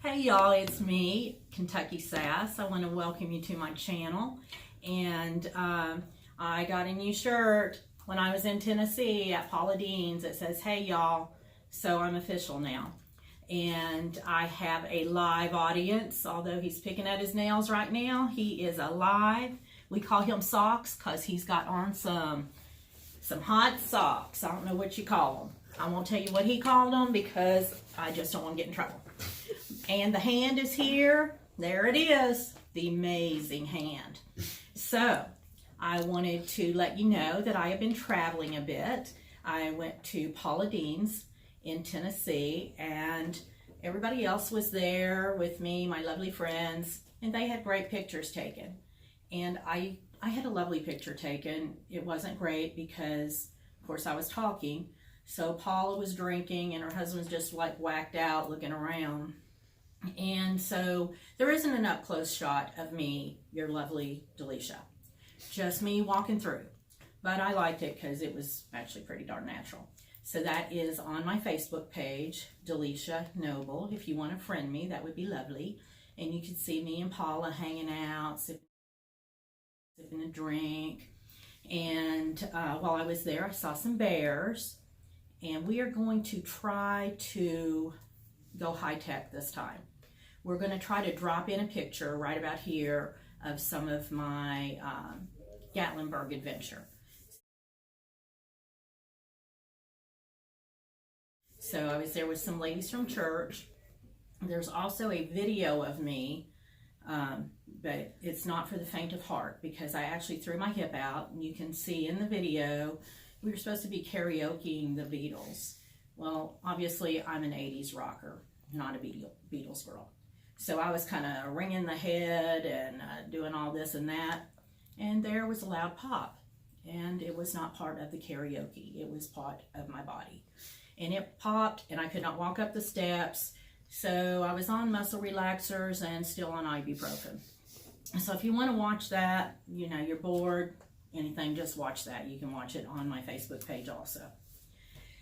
Hey y'all, it's me, Kentucky Sass. I want to welcome you to my channel. And I got a new shirt when I was in Tennessee at Paula Deen's. It says, hey y'all, so I'm official now. And I have a live audience, although he's picking at his nails right now. He is alive. We call him Socks because he's got on some hot socks. I don't know what you call them. I won't tell you what he called them because I just don't want to get in trouble. And the hand is here. There it is. The amazing hand. So I wanted to let you know that I have been traveling a bit. I went to Paula Deen's in Tennessee, and everybody else was there with me, my lovely friends, and they had great pictures taken. And I had a lovely picture taken. It wasn't great because, of course, I was talking. So Paula was drinking and her husband's just like whacked out looking around. And so there isn't an up close shot of me, your lovely Delisha. Just me walking through. But I liked it because it was actually pretty darn natural. So that is on my Facebook page, Delisha Noble. If you want to friend me, that would be lovely. And you can see me and Paula hanging out, sipping a drink. And while I was there, I saw some bears. And we are going to try to go high tech this time. We're going to try to drop in a picture right about here of some of my Gatlinburg adventure. So I was there with some ladies from church. There's also a video of me, but it's not for the faint of heart because I actually threw my hip out, and you can see in the video we were supposed to be karaokeing the Beatles. Well, obviously I'm an 80s rocker, not a Beatles girl. So I was kind of ringing the head and doing all this and that, and there was a loud pop, and it was not part of the karaoke. It was part of my body. And it popped, and I could not walk up the steps, so I was on muscle relaxers and still on ibuprofen. So if you want to watch that, you know, you're bored, anything, just watch that. You can watch it on my Facebook page also.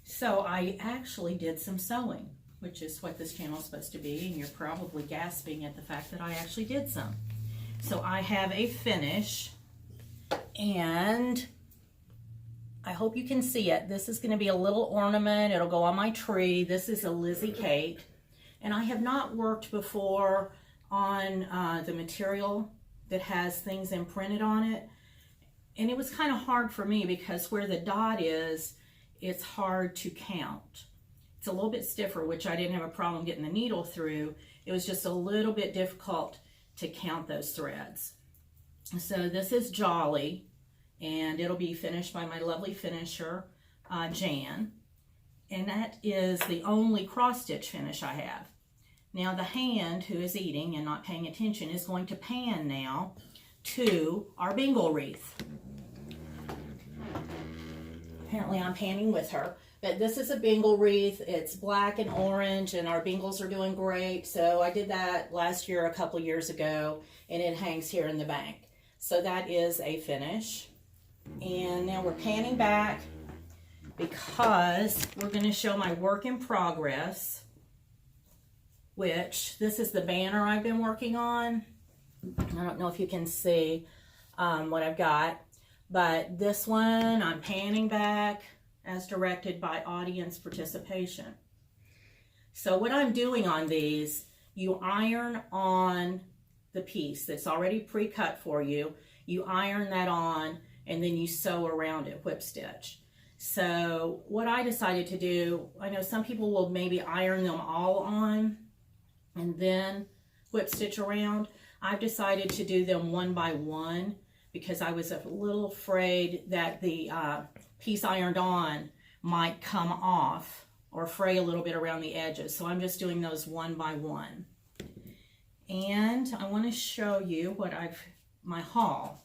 So I actually did some sewing, which is what this channel is supposed to be, and you're probably gasping at the fact that I actually did some. So I have a finish, and I hope you can see it. This is going to be a little ornament. It'll go on my tree. This is a Lizzie cake, and I have not worked before on the material that has things imprinted on it. And it was kind of hard for me because where the dot is, it's hard to count. It's a little bit stiffer, which I didn't have a problem getting the needle through. It was just a little bit difficult to count those threads. So this is Jolly, and it'll be finished by my lovely finisher, Jan. And that is the only cross-stitch finish I have. Now the hand, who is eating and not paying attention, is going to pan now to our bingle wreath. Apparently I'm panning with her. But this is a bingle wreath. It's black and orange, and our bingles are doing great. So I did that last year, a couple years ago, and it hangs here in the bank. So that is a finish. And now we're panning back because we're going to show my work in progress, which this is the banner I've been working on. I don't know if you can see what I've got, but this one I'm panning back as directed by audience participation. So what I'm doing on these, you iron on the piece that's already pre-cut for you. You iron that on, and then you sew around it, whip stitch. So what I decided to do, I know some people will maybe iron them all on and then whip stitch around. I've decided to do them one by one because I was a little afraid that the piece ironed on might come off or fray a little bit around the edges. So I'm just doing those one by one. And I want to show you what my haul.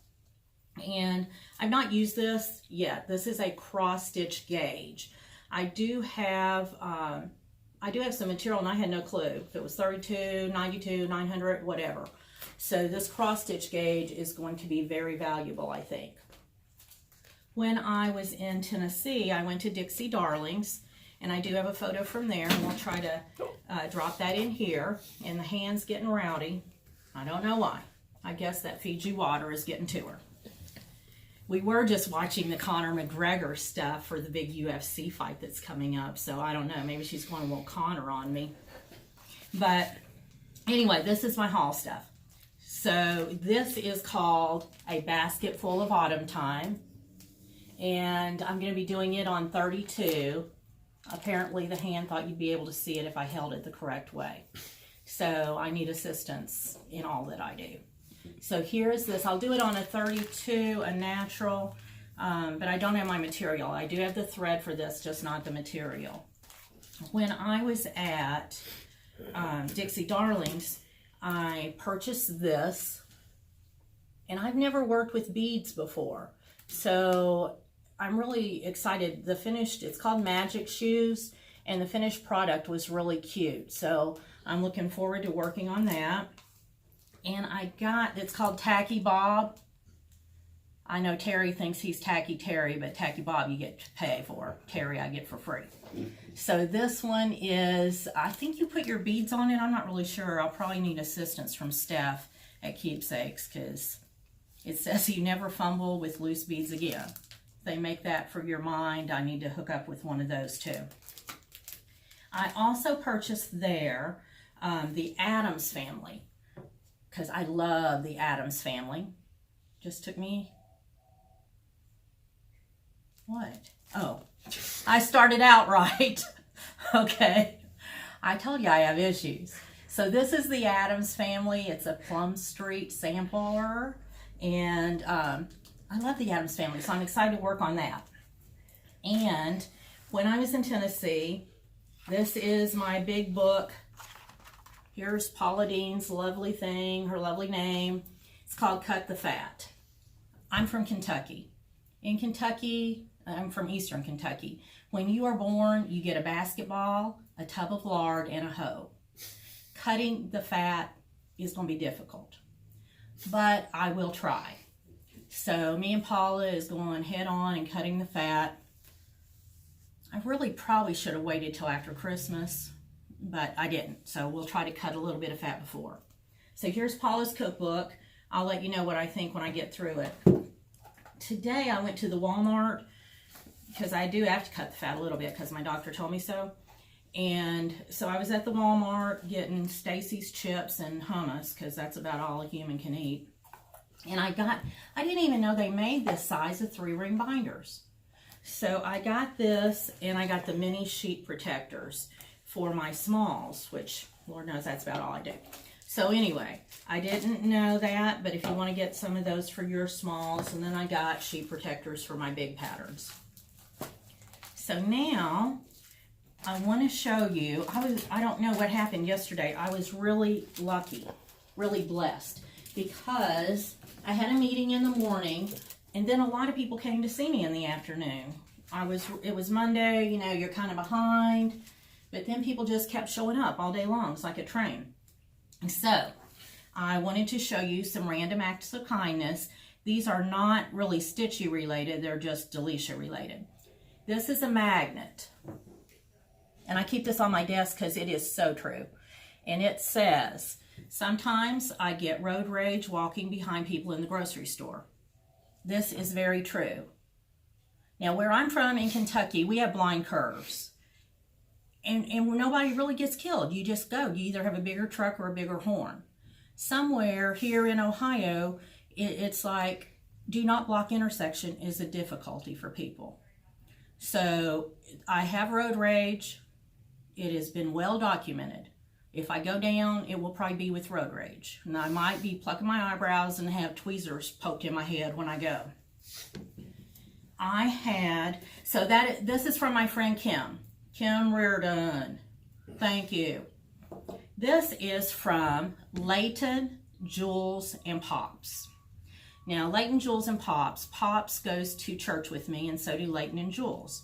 And I've not used this yet. This is a cross stitch gauge. I do have some material, and I had no clue if it was 32, 92, 900, whatever. So this cross stitch gauge is going to be very valuable, I think. When I was in Tennessee, I went to Dixie Darlings, And I do have a photo from there, and we'll try to drop that in here. And the hand's getting rowdy. I don't know why. I guess that Fiji water is getting to her. We were just watching the Conor McGregor stuff for the big UFC fight that's coming up. So I don't know. Maybe she's going a little Conor on me. But anyway, this is my haul stuff. So this is called A Basket Full of Autumn Time. And I'm going to be doing it on 32. Apparently the hand thought you'd be able to see it if I held it the correct way. So I need assistance in all that I do. So here's this. I'll do it on a 32, a natural, but I don't have my material. I do have the thread for this, just not the material. When I was at Dixie Darlings, I purchased this, and I've never worked with beads before. So I'm really excited. The finished, it's called Magic Shoes, and the finished product was really cute. So I'm looking forward to working on that. And I got, it's called Tacky Bob. I know Terry thinks he's Tacky Terry, but Tacky Bob you get to pay for. Terry I get for free. So this one is, I think you put your beads on it. I'm not really sure. I'll probably need assistance from Steph at Keepsakes, because it says you never fumble with loose beads again. They make that for your mind. I need to hook up with one of those too. I also purchased there the Addams Family, because I love the Addams Family. Just took me, what? Oh, I started out right. Okay. I told you I have issues. So this is the Addams Family. It's a Plum Street sampler. And I love the Addams Family, so I'm excited to work on that. And when I was in Tennessee, this is my big book. Here's Paula Dean's lovely thing, her lovely name. It's called Cut the Fat. I'm from Kentucky. In Kentucky, I'm from Eastern Kentucky. When you are born, you get a basketball, a tub of lard, and a hoe. Cutting the fat is going to be difficult, but I will try. So me and Paula is going head on and cutting the fat. I really probably should have waited till after Christmas, but I didn't. So we'll try to cut a little bit of fat before. So here's Paula's cookbook. I'll let you know what I think when I get through it. Today I went to the Walmart, because I do have to cut the fat a little bit because my doctor told me so. And so I was at the Walmart getting Stacy's chips and hummus, because that's about all a human can eat. And I didn't even know they made this size of 3-ring binders. So I got this, and I got the mini sheet protectors for my smalls, which Lord knows that's about all I do. So anyway, I didn't know that, but if you want to get some of those for your smalls, and then I got sheet protectors for my big patterns. So now I want to show you, I don't know what happened yesterday. I was really lucky, really blessed, because I had a meeting in the morning, and then a lot of people came to see me in the afternoon. It was Monday, you know, you're kind of behind, but then people just kept showing up all day long. It's like a train. And so I wanted to show you some random acts of kindness. These are not really Stitchy related, they're just Delisha related. This is a magnet, and I keep this on my desk because it is so true. And it says, sometimes I get road rage walking behind people in the grocery store. This is very true. Now, where I'm from in Kentucky, we have blind curves. And nobody really gets killed. You just go. You either have a bigger truck or a bigger horn. Somewhere here in Ohio, it's like, do not block intersection is a difficulty for people. So I have road rage. It has been well documented. If I go down, it will probably be with road rage. And I might be plucking my eyebrows and have tweezers poked in my head when I go. This is from my friend Kim. Kim Reardon. Thank you. This is from Layton, Jules, and Pops. Now, Layton, Jules, and Pops. Pops goes to church with me, and so do Layton and Jules.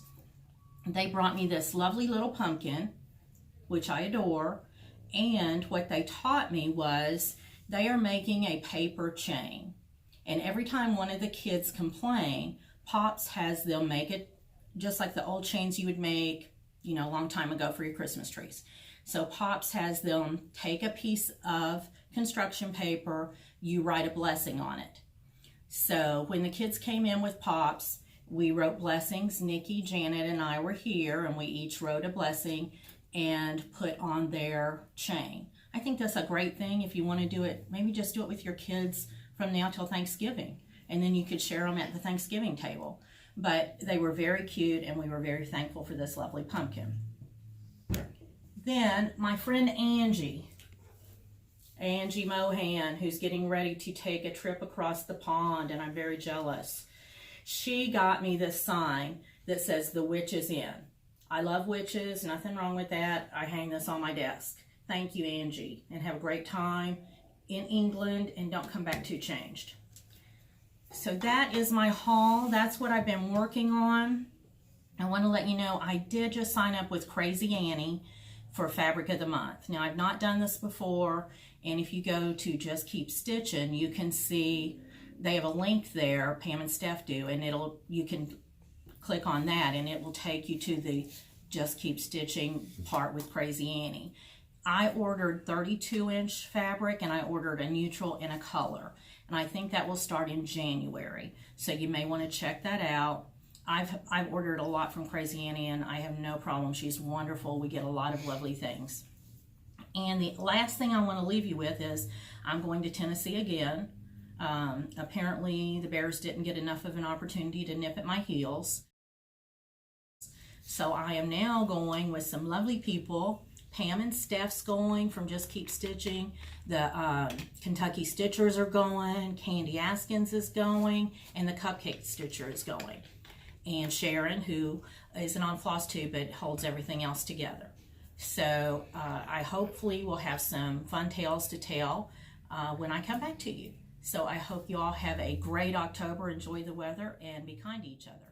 They brought me this lovely little pumpkin, which I adore. And what they taught me was they are making a paper chain. And every time one of the kids complain, Pops has them make it just like the old chains you would make you know, a long time ago for your Christmas trees. So Pops has them take a piece of construction paper, you write a blessing on it. So when the kids came in with Pops, we wrote blessings. Nikki, Janet, and I were here, and we each wrote a blessing and put on their chain. I think that's a great thing. If you want to do it, maybe just do it with your kids from now till Thanksgiving, and then you could share them at the Thanksgiving table. But they were very cute, and we were very thankful for this lovely pumpkin. Then my friend Angie Mohan, who's getting ready to take a trip across the pond, and I'm very jealous. She got me this sign that says "The Witch is in." I love witches, nothing wrong with that. I hang this on my desk. Thank you, Angie, and have a great time in England, and don't come back too changed. So that is my haul. That's what I've been working on. I want to let you know I did just sign up with Crazy Annie for Fabric of the Month. Now, I've not done this before, and if you go to Just Keep Stitching, you can see they have a link there, Pam and Steph do, and you can click on that, and it will take you to the Just Keep Stitching part with Crazy Annie. I ordered 32-inch fabric, and I ordered a neutral and a color, and I think that will start in January, so you may want to check that out. I've ordered a lot from Crazy Annie, and I have no problem. She's wonderful. We get a lot of lovely things. And the last thing I want to leave you with is I'm going to Tennessee again. Apparently the bears didn't get enough of an opportunity to nip at my heels. So I am now going with some lovely people. Pam and Steph's going from Just Keep Stitching. The Kentucky Stitchers are going. Candy Askins is going. And the Cupcake Stitcher is going. And Sharon, who isn't on floss too, but holds everything else together. So I hopefully will have some fun tales to tell when I come back to you. So I hope you all have a great October, enjoy the weather, and be kind to each other.